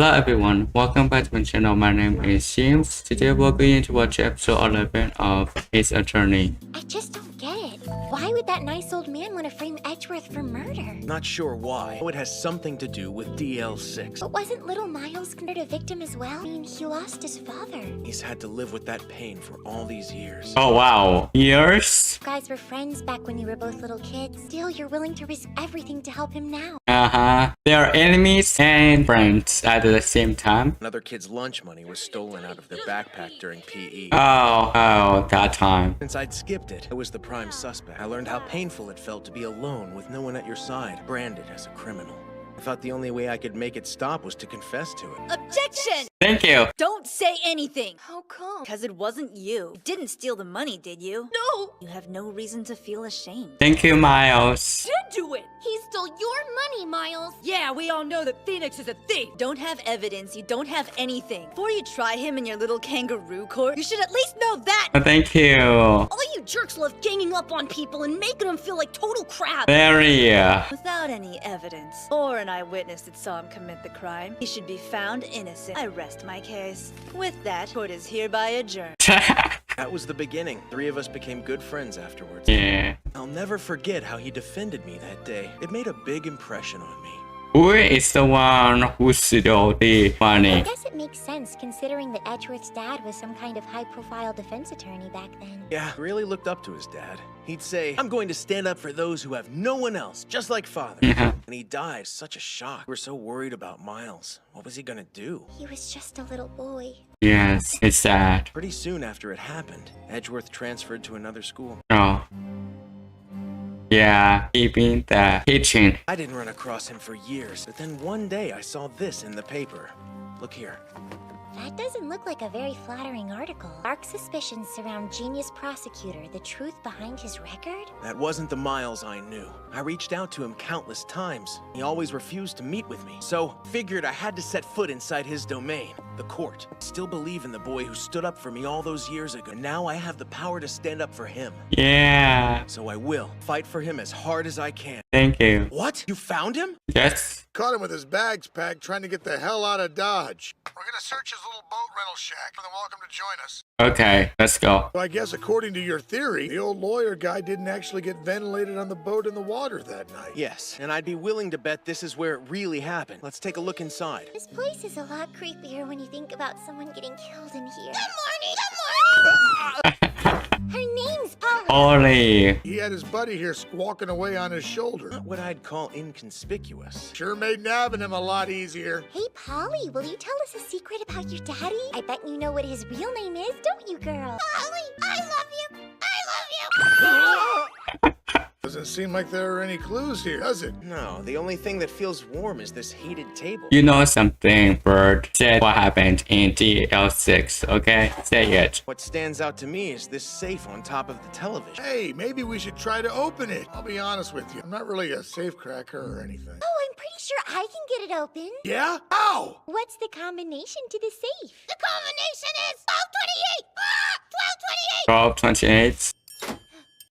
Hello everyone, welcome back to my channel. My name is James. Today we're going to watch episode 11 of His Attorney. I just don't get it. Why would that nice old man want to frame Edgeworth for murder? Not sure why. It has something to do with DL6. But wasn't little Miles considered a victim as well? I mean, he lost his father. He's had to live with that pain for all these years. Oh wow, years? You guys were friends back when you were both little kids. Still, you're willing to risk everything to help him now. They are enemies and friends at the same time. Another kid's lunch money was stolen out of their backpack during PE. Oh, that time. Since I'd skipped it, I was the prime suspect. I learned how painful it felt to be alone with no one at your side, branded as a criminal. I thought the only way I could make it stop was to confess to it. Objection! Thank you. Don't say anything. How come? Because it wasn't you. You didn't steal the money, did you? No! You have no reason to feel ashamed. Thank you, Miles. Did do it! He stole your money, Miles! Yeah, we all know that Phoenix is a thief. Don't have evidence, you don't have anything. Before you try him in your little kangaroo court, you should at least know that! Thank you. All you jerks love ganging up on people and making them feel like total crap. Very. Without any evidence, or an eyewitness that saw him commit the crime, he should be found innocent. I rest my case. With that, court is hereby adjourned. That was the beginning. Three of us became good friends afterwards. Yeah. I'll never forget how he defended me that day. It made a big impression on me. Who is the one who stole the I money? guess it makes sense considering that Edgeworth's dad was some kind of high-profile defense attorney back then. Yeah, really looked up to his dad. He'd say, "I'm going to stand up for those who have no one else, just like father." Yeah. And he died. Such a shock. We were so worried about Miles. What was he gonna do? He was just a little boy. Yes, it's sad. Pretty soon after it happened, Edgeworth transferred to another school. Oh. Yeah, keeping the kitchen. I didn't run across him for years, but then one day I saw this in the paper. Look here. That doesn't look like a very flattering article. Dark suspicions surround genius prosecutor. The truth behind his record? That wasn't the Miles I knew. I reached out to him countless times. He always refused to meet with me. So, figured I had to set foot inside his domain, the court. Still believe in the boy who stood up for me all those years ago. Now I have the power to stand up for him. Yeah. So I will fight for him as hard as I can. Thank you. What? You found him? Yes. Caught him with his bags packed, trying to get the hell out of Dodge. We're gonna search his little boat rental shack. You're welcome to join us. Okay, let's go. Well, I guess according to your theory, the old lawyer guy didn't actually get ventilated on the boat in the water that night. Yes, and I'd be willing to bet this is where it really happened. Let's take a look inside. This place is a lot creepier when you think about someone getting killed in here. Good morning! Her name's Polly. Ollie. He had his buddy here squawking away on his shoulder. Not what I'd call inconspicuous. Sure made nabbing him a lot easier. Hey, Polly, will you tell us a secret about your daddy? I bet you know what his real name is, don't you, girl? Polly, I love you! I love you! Doesn't seem like there are any clues here, does it? No, the only thing that feels warm is this heated table. You know something, Bird. Say what happened in DL6, okay? Say it. What stands out to me is this safe on top of the television. Hey, maybe we should try to open it. I'll be honest with you. I'm not really a safe cracker or anything. Oh, I'm pretty sure I can get it open. Yeah? How? What's the combination to the safe? The combination is 1228! 1228. 1228!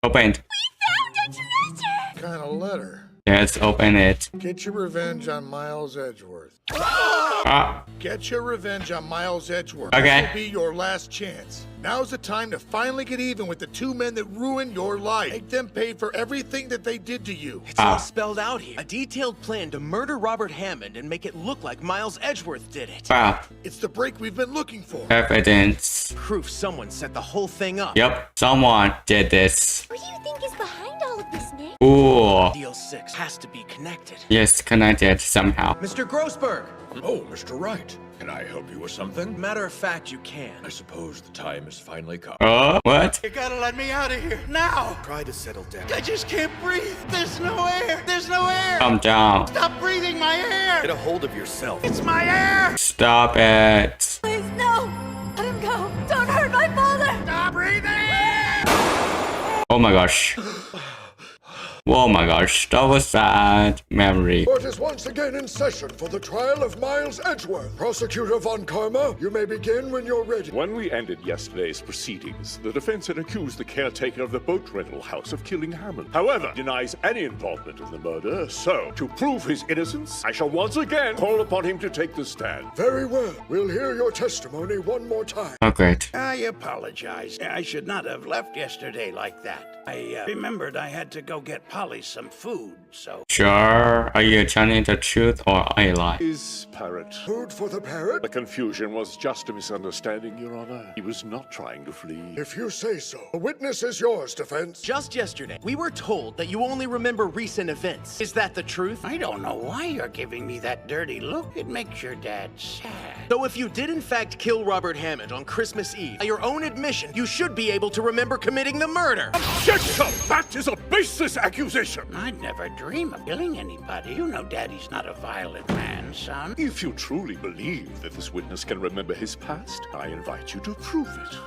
Opened. Found a treasure! Kind of letter. Yes, open it. Get your revenge on Miles Edgeworth. Ah, Get your revenge on Miles Edgeworth. Okay. This will be your last chance. Now's the time to finally get even with the two men that ruined your life. Make them pay for everything that they did to you. It's all spelled out here. A detailed plan to murder Robert Hammond and make it look like Miles Edgeworth did it. wow. It's the break we've been looking for. Evidence. Proof someone set the whole thing up. Yep, someone did this. Who do you think is behind all of this, Nick? Ooh. DL6 has to be connected. Yes, connected somehow. Mr. Grossberg! Oh, Mr. Wright. Can I help you with something? Matter of fact, you can. I suppose the time has finally come. What? You gotta let me out of here, now! Try to settle down. I just can't breathe! There's no air! There's no air! Calm down. Stop breathing my air! Get a hold of yourself. It's my air! Stop it. Please, no! Let him go! Don't hurt my father! Stop breathing! Oh my gosh. Oh my gosh, that was sad memory. Court is once again in session for the trial of Miles Edgeworth. Prosecutor Von Karma, you may begin when you're ready. When we ended yesterday's proceedings, the defense had accused the caretaker of the boat rental house of killing Hammond. However, denies any involvement in the murder, so, to prove his innocence, I shall once again call upon him to take the stand. Very well. We'll hear your testimony one more time. Oh, great. I apologize. I should not have left yesterday like that. I remembered I had to go get Polly some food, so... Sure, are you telling the truth or a lie? His parrot. Food for the parrot? The confusion was just a misunderstanding, Your Honor. He was not trying to flee. If you say so. The witness is yours, defense. Just yesterday, we were told that you only remember recent events. Is that the truth? I don't know why you're giving me that dirty look. It makes your dad sad. So if you did in fact kill Robert Hammond on Christmas Eve, by your own admission, you should be able to remember committing the murder. Objection! That is a baseless accusation! I'd never dream of killing anybody. You know Daddy's not a violent man, son. If you truly believe that this witness can remember his past, I invite you to prove it.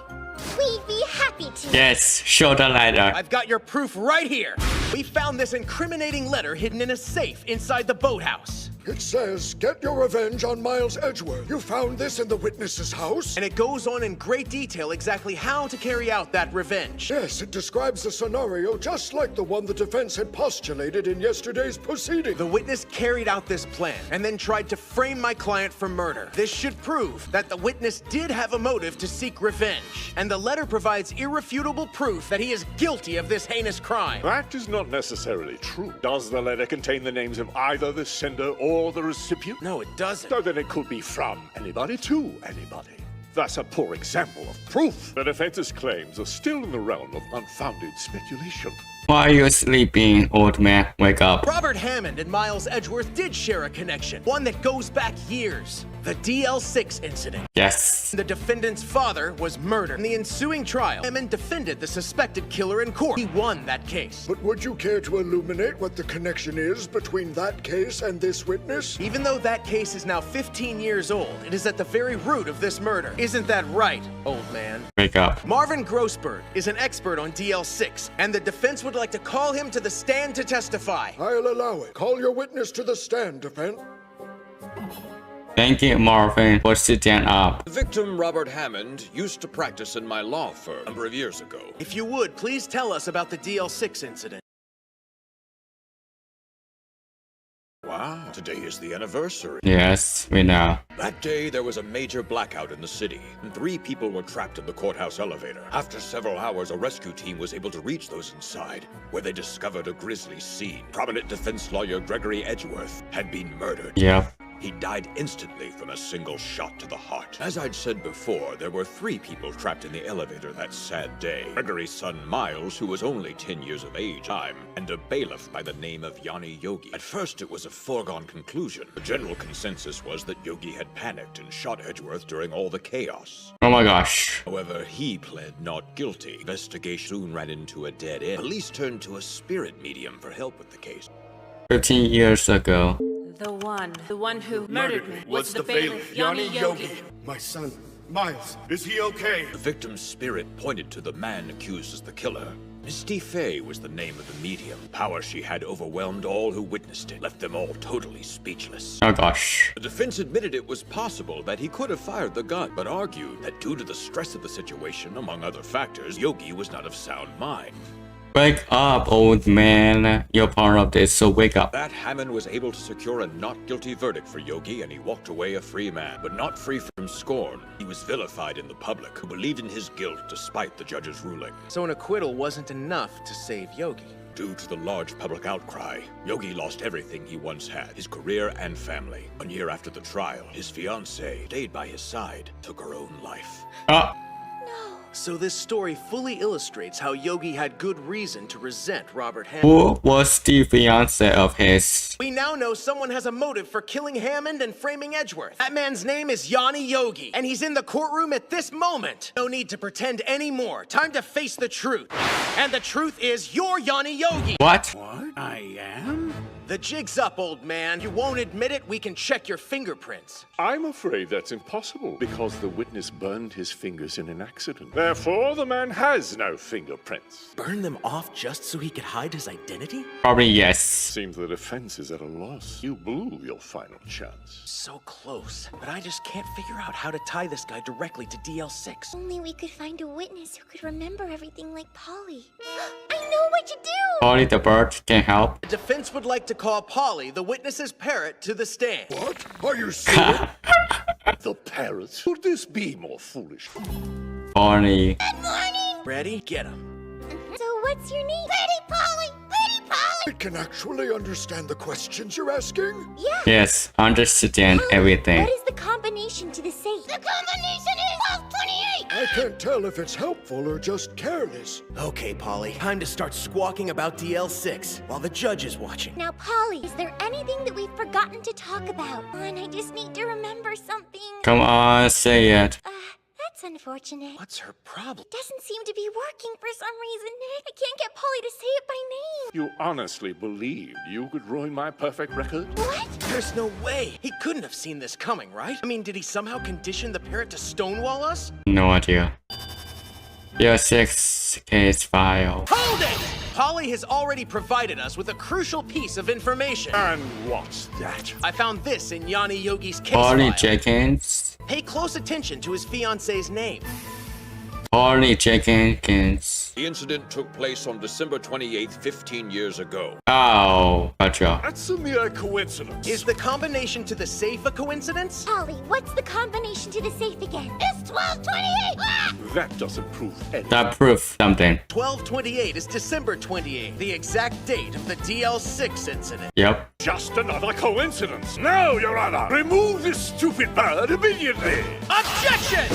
We'd be happy to. Yes, show the letter. I've got your proof right here. We found this incriminating letter hidden in a safe inside the boathouse. It says, get your revenge on Miles Edgeworth. You found this in the witness's house? And it goes on in great detail exactly how to carry out that revenge. Yes, it describes a scenario just like the one the defense had postulated in yesterday's proceeding. The witness carried out this plan and then tried to frame my client for murder. This should prove that the witness did have a motive to seek revenge. And the letter provides irrefutable proof that he is guilty of this heinous crime. That is not necessarily true. Does the letter contain the names of either the sender or the recipient? No, it doesn't. So then it could be from anybody to anybody. That's a poor example of proof. The defense's claims are still in the realm of unfounded speculation. Why are you sleeping, old man? Wake up. Robert Hammond and Miles Edgeworth did share a connection, one that goes back years. The DL6 incident. Yes. The defendant's father was murdered. In the ensuing trial, Hammond defended the suspected killer in court. He won that case. But would you care to illuminate what the connection is between that case and this witness? Even though that case is now 15 years old, it is at the very root of this murder. Isn't that right, old man? Wake up. Marvin Grossberg is an expert on DL6, and the defense would like to call him to the stand to testify. I'll allow it. Call your witness to the stand, defense. Thank you, Marvin, for sitting up. The victim, Robert Hammond, used to practice in my law firm a number of years ago. If you would, please tell us about the DL6 incident. Wow, today is the anniversary. Yes, we know. That day, there was a major blackout in the city, and 3 people were trapped in the courthouse elevator. After several hours, a rescue team was able to reach those inside, where they discovered a grisly scene. Prominent defense lawyer Gregory Edgeworth had been murdered. Yep. He died instantly from a single shot to the heart. As I'd said before, there were 3 people trapped in the elevator that sad day. Gregory's son Miles, who was only 10 years of age, and a bailiff by the name of Yanni Yogi. At first, it was a foregone conclusion. The general consensus was that Yogi had panicked and shot Edgeworth during all the chaos. Oh my gosh. However, he pled not guilty. Investigation soon ran into a dead end. Police turned to a spirit medium for help with the case. 15 years ago. The one who murdered me was the bailiff, Yanni Yanni Yogi. Yogi. My son, Miles, is he okay? The victim's spirit pointed to the man accused as the killer. Misty Fey was the name of the medium. Power she had overwhelmed all who witnessed it, left them all totally speechless. Oh gosh. The defense admitted it was possible that he could have fired the gun, but argued that due to the stress of the situation, among other factors, Yogi was not of sound mind. Wake up, old man. You're part of this, so wake up. That Hammond was able to secure a not guilty verdict for Yogi, and he walked away a free man, but not free from scorn. He was vilified in the public, who believed in his guilt despite the judge's ruling. So an acquittal wasn't enough to save Yogi. Due to the large public outcry, Yogi lost everything he once had, his career and family. 1 year after the trial, his fiancée, stayed by his side, took her own life. So this story fully illustrates how Yogi had good reason to resent Robert Hammond. Who was the fiance of his? We now know someone has a motive for killing Hammond and framing Edgeworth. That man's name is Yanni Yogi, and he's in the courtroom at this moment. No need to pretend anymore. Time to face the truth. And the truth is, you're Yanni Yogi. What? What? I am? The jig's up, old man. You won't admit it, we can check your fingerprints. I'm afraid that's impossible because the witness burned his fingers in an accident. Therefore, the man has no fingerprints. Burn them off just so he could hide his identity? Probably yes. Seems the defense is at a loss. You blew your final chance. So close, but I just can't figure out how to tie this guy directly to DL6. Only we could find a witness who could remember everything like Polly. I know what to do! Polly the bird can help. The defense would like to call Polly, the witness's parrot, to the stand. What? Are you serious? The parrot? Could this be more foolish? Polly. Good morning! Ready? Get him. So what's your name? Pretty Polly! Pretty Polly! It can actually understand the questions you're asking? Yeah. Yes, understand everything. What is the combination to the safe? The combination is 1228! I can't tell if it's helpful or just careless. Okay, Polly, time to start squawking about DL6 while the judge is watching. Now, Polly, is there anything that we've forgotten to talk about? Come on, I just need to remember something. Come on, say it. That's unfortunate. What's her problem? It doesn't seem to be working for some reason. I can't get Polly to say it by name. You honestly believed you could ruin my perfect record? What? There's no way. He couldn't have seen this coming, right? I mean, did he somehow condition the parrot to stonewall us? No idea. Your 6 case file. Hold it! Polly has already provided us with a crucial piece of information. And what's that? I found this in Yanni Yogi's case Polly file. Jenkins. Pay close attention to his fiance's name. Polly Jenkins. The incident took place on December 28th, 15 years ago. Oh, gotcha. That's a mere coincidence. Is the combination to the safe a coincidence? Polly, what's the combination to the safe again? It's 1228! Ah! That doesn't prove anything. That proves something. 1228 is December 28th, the exact date of the DL6 incident. Yep. Just another coincidence. No, Your Honor! Remove this stupid bird immediately! Objection!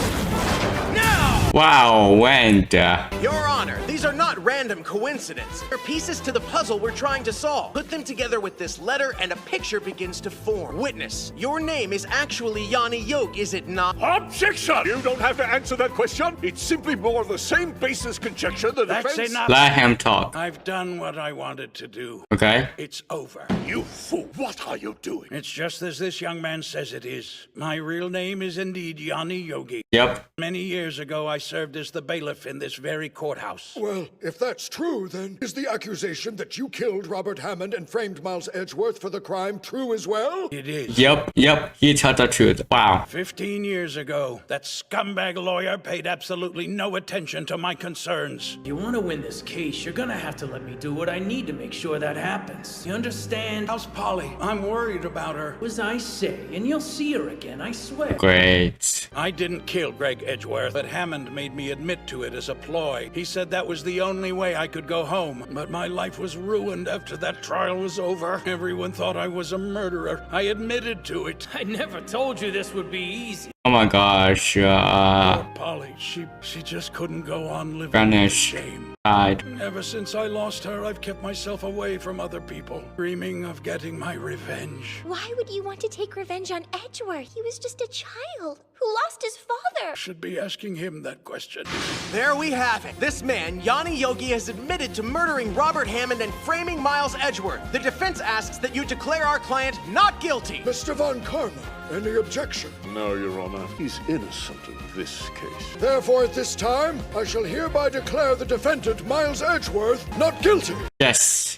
Now! Wow, when? Your Honor, these are not random coincidences. They're pieces to the puzzle we're trying to solve. Put them together with this letter and a picture begins to form. Witness, your name is actually Yanni Yogi, is it not? Objection! You don't have to answer that question. It's simply more of the same basis conjecture the That's defense... enough. Let him talk. I've done what I wanted to do. Okay? It's over. You fool! What are you doing? It's just as this young man says it is. My real name is indeed Yanni Yogi. Yep. Many years ago, I served as the bailiff in this very courthouse. Well, if that's true, then is the accusation that you killed Robert Hammond and framed Miles Edgeworth for the crime true as well? It is. Yep. He told the truth. Wow. 15 years ago, that scumbag lawyer paid absolutely no attention to my concerns. If you want to win this case, you're gonna have to let me do what I need to make sure that happens. You understand? How's Polly? I'm worried about her. As I say, and you'll see her again, I swear. Great. I didn't kill Greg Edgeworth, but Hammond made me admit to it as a ploy. He said that was the only way I could go home, but my life was ruined after that trial was over. Everyone thought I was a murderer. I admitted to it. I never told you this would be easy. Oh my gosh. Poor Polly, she just couldn't go on living in Vanish. shame. Died. Ever since I lost her, I've kept myself away from other people, dreaming of getting my revenge. Why would you want to take revenge on Edgeworth? He was just a child who lost his father. Should be asking him that question. There we have it. This man, Yanni Yogi, has admitted to murdering Robert Hammond and framing Miles Edgeworth. The defense asks that you declare our client not guilty. Mr. Von Karma, any objection? No, Your Honor. He's innocent in this case. Therefore, at this time, I shall hereby declare the defendant, Miles Edgeworth, not guilty. Yes.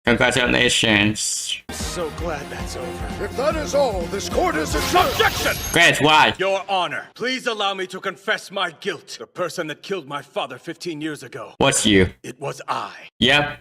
Congratulations. So glad that's over. If that is all, this court is adjourned. Objection! Great, why? Your Honor, please allow me to confess my guilt. The person that killed my father 15 years ago. What's you? It was I. Yep.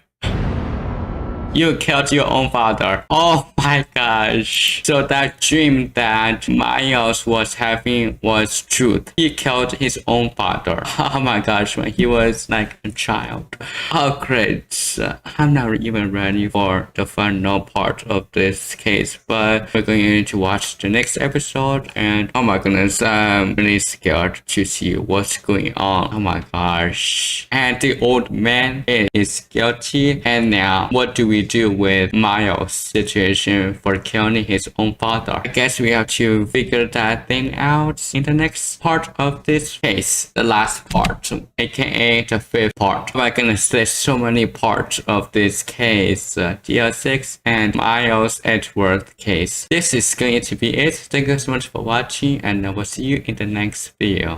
You killed your own father. Oh my gosh. So that dream that Miles was having was truth. He killed his own father. Oh my gosh, man. He was like a child. Oh great. I'm not even ready for the final part of this case, but we're going to watch the next episode and oh my goodness, I'm really scared to see what's going on. Oh my gosh. And the old man is guilty and now what do we to do with Miles' situation for killing his own father. I guess we have to figure that thing out in the next part of this case, the last part, aka the 5th part. I'm gonna say so many parts of this case, DL6 and Miles Edgeworth case. This is going to be it. Thank you so much for watching, and I will see you in the next video.